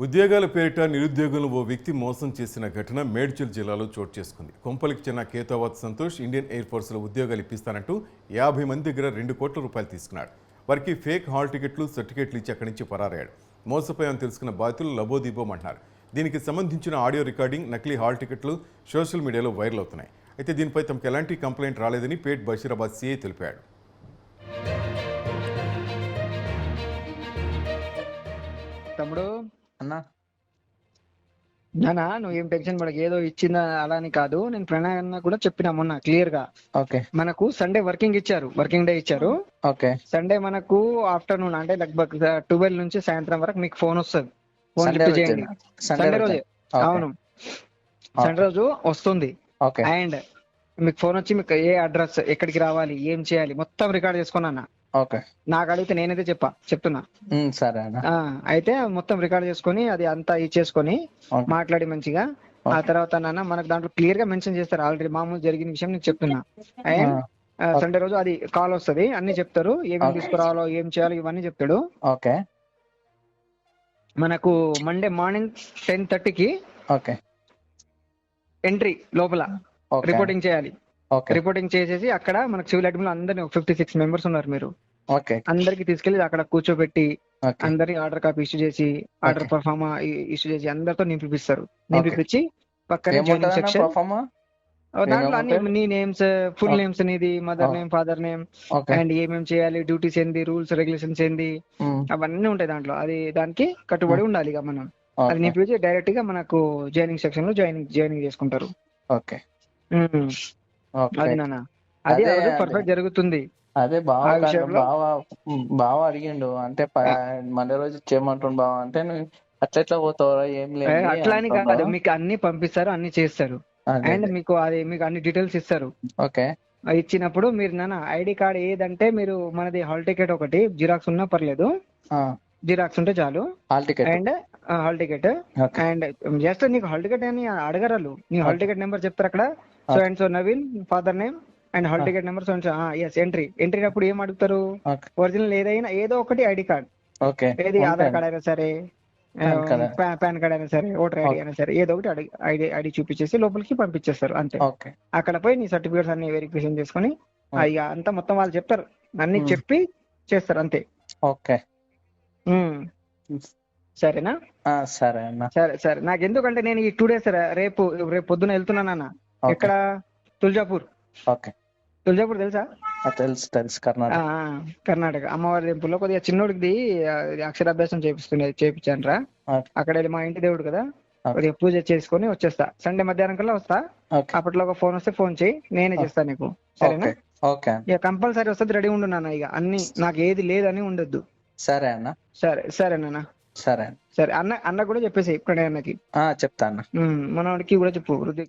ఉద్యోగాల పేరిట నిరుద్యోగులను ఓ వ్యక్తి మోసం చేసిన ఘటన మేడ్చల్ జిల్లాలో చోటు చేసుకుంది. కొంపలికి చెందిన కేతావత్ సంతోష్ ఇండియన్ ఎయిర్ ఫోర్స్లో ఉద్యోగాలు ఇప్పిస్తానంటూ 50 మంది దగ్గర 2 కోట్ల రూపాయలు తీసుకున్నాడు. వారికి ఫేక్ హాల్ టికెట్లు, సర్టిఫికెట్లు ఇచ్చి అక్కడి నుంచి పరారయ్యాడు. మోసపోయామని తెలుసుకున్న బాధితులు లబోదీబోమంటున్నారు. దీనికి సంబంధించిన ఆడియో రికార్డింగ్, నకిలీ హాల్ టికెట్లు సోషల్ మీడియాలో వైరల్ అవుతున్నాయి. అయితే దీనిపై తమకు ఎలాంటి కంప్లైంట్ రాలేదని పేట్ బషీరాబాద్ సిఐ తెలిపాడు. తమ్ముడు అన్నా నానా నువ్వేం టెన్షన్ పడక, ఏదో ఇచ్చిందా అలా అని కాదు. నేను ప్రణయ్ అన్న కూడా చెప్పినా మొన్న క్లియర్ గా. ఓకే మనకు సండే వర్కింగ్ డే ఇచ్చారు. ఓకే సండే మనకు ఆఫ్టర్నూన్ అంటే లగ్భగ్ 12 నుంచి సాయంత్రం వరకు మీకు ఫోన్ వస్తుంది. ఫోన్ సండే లిఫ్ట్ చేయండి. సండే రోజే, అవును సండే రోజు వస్తుంది. ఓకే అండ్ మీకు ఫోన్ వచ్చి మీకు ఏ అడ్రస్, ఎక్కడికి రావాలి, ఏం చేయాలి మొత్తం రికార్డ్ చేసుకున్నా. ఓకే నాకు అడిగితే నేనైతే చెప్తున్నా. సరే అన్న. అయితే మొత్తం రికార్డ్ చేసుకొని అది అంతా ఇచ్చేసుకొని మాట్లాడి మంచిగా ఆ తర్వాత నాన్న మనకు దాంట్లో క్లియర్ గా మెన్షన్ చేస్తారు. ఆల్రెడీ మామూలు జరిగిన విషయం నీకు చెప్తున్నా. అండ్ సండే రోజు అది కాల్ వస్తుంది, అన్ని చెప్తారు, ఏమేమి తీసుకురావాలో ఏం చేయాలో ఇవన్నీ చెప్తాడు. ఓకే మనకు మండే మార్నింగ్ 10:30కి ఓకే ఎంట్రీ లోపల రిపోర్టింగ్ చేయాలి. రిపోర్టింగ్ చేసేసి అక్కడ మనకు సివిల్ అడ్మిన్ అందరినీ 56 మెంబర్స్ ఉన్నారు. మీరు అందరికి తీసుకెళ్లి అక్కడ కూర్చోబెట్టి అందరికి ఆర్డర్ కాపీ ఇష్యూ చేసి, ఆర్డర్ పర్ఫార్మా ఇష్యూ చేసి అందరితో నింపిస్తారు. నింపించి పక్కనే జాయినింగ్ సెక్షన్, దాంట్లో అన్ని నీ నేమ్స్, ఫుల్ నేమ్స్, నీది, mother name, father name, and ఏమేమి చేయాలి, డ్యూటీస్ ఏంది, రూల్స్ రెగ్యులేషన్స్ ఏంది, అవన్నీ ఉంటాయి దాంట్లో. అది దానికి కట్టుబడి ఉండాలి. ఇక మనం అది నింపించి డైరెక్ట్ గా మనకు జాయినింగ్ సెక్షన్ లో జాయినింగ్ చేసుకుంటారు. ఓకే అది నాన్న, అది పర్ఫెక్ట్ జరుగుతుంది. అదే బావ అడిగిండు, అంటే మండే రోజు చేయమంటుండు బావ అంటే, అట్లా పోతావరా ఏం లేదు అట్లా అని కాదు, మీకు అన్ని పంపిస్తారు, అన్ని చేస్తారు. అండ్ మీకు అన్ని డీటెయిల్స్ ఇస్తారు. ఓకే ఇచ్చినప్పుడు మీరు నాన్న ఐడి కార్డ్ ఏదంటే మీరు మనది హాల్ టికెట్ ఒకటి జిరాక్స్ ఉన్నా పర్లేదు, జిరాక్స్ ఉంటే చాలు. And hall ticket, and just నీకు హాల్ టికెట్ అని అడగరాలు, నీ హాల్ టికెట్ నెంబర్ చెప్తారు అక్కడ. So and so Naveen, father name and hall ticket number. So yes entry అప్పుడు ఏం అడుగుతారు, ఒరిజినల్ ఏదైనా ఏదో ఒకటి ఐడి కార్డ్, ఏది ఆధార్ కార్డ్ అయినా సరే, పాన్ కార్డ్ అయినా సరే, ఓటర్ ఐడి అయినా సరే, ఏదో ఒకటి ఐడి చూపించేసి లోపలికి పంపించేస్తారు అంతే. అక్కడ పోయి నీ సర్టిఫికేట్స్ అన్ని వెరిఫికేషన్ చేసుకుని ఇక అంతా మొత్తం వాళ్ళు చెప్తారు, అన్ని చెప్పి చేస్తారు అంతే. ఓకే సరేనా? సరే అన్న. సరే నాకు ఎందుకంటే నేను ఈ 2 days రేపు పొద్దున వెళ్తున్నానన్న. ఎక్కడ? తుల్జాపూర్. తుల్జాపూర్ తెలుసా? తెలుసు కర్ణాటక అమ్మవారి టెంపుల్ లో కొద్దిగా చిన్నోడికి అక్షరాభ్యాసం చేయించాను రా. అక్కడ వెళ్ళి మా ఇంటి దేవుడు కదా, కొద్దిగా పూజ చేసుకొని వచ్చేస్తా. సండే మధ్యాహ్నం కల్లా వస్తా. అప్పట్లో ఒక ఫోన్ వస్తే ఫోన్ చేయి, నేనే చేస్తాను నీకు. సరేనా? ఇక కంపల్సరీ వస్తుంది, రెడీ ఉండు నాన్న. ఇక అన్ని నాకు ఏది లేదని ఉండొద్దు. సరే అన్న. సరే నాన్న. సరే అన్న కూడా చెప్పేసి ప్రణయ్ అన్నకి చెప్తా అన్న. మనవాడికి కూడా చెప్పు, వృద్ధి.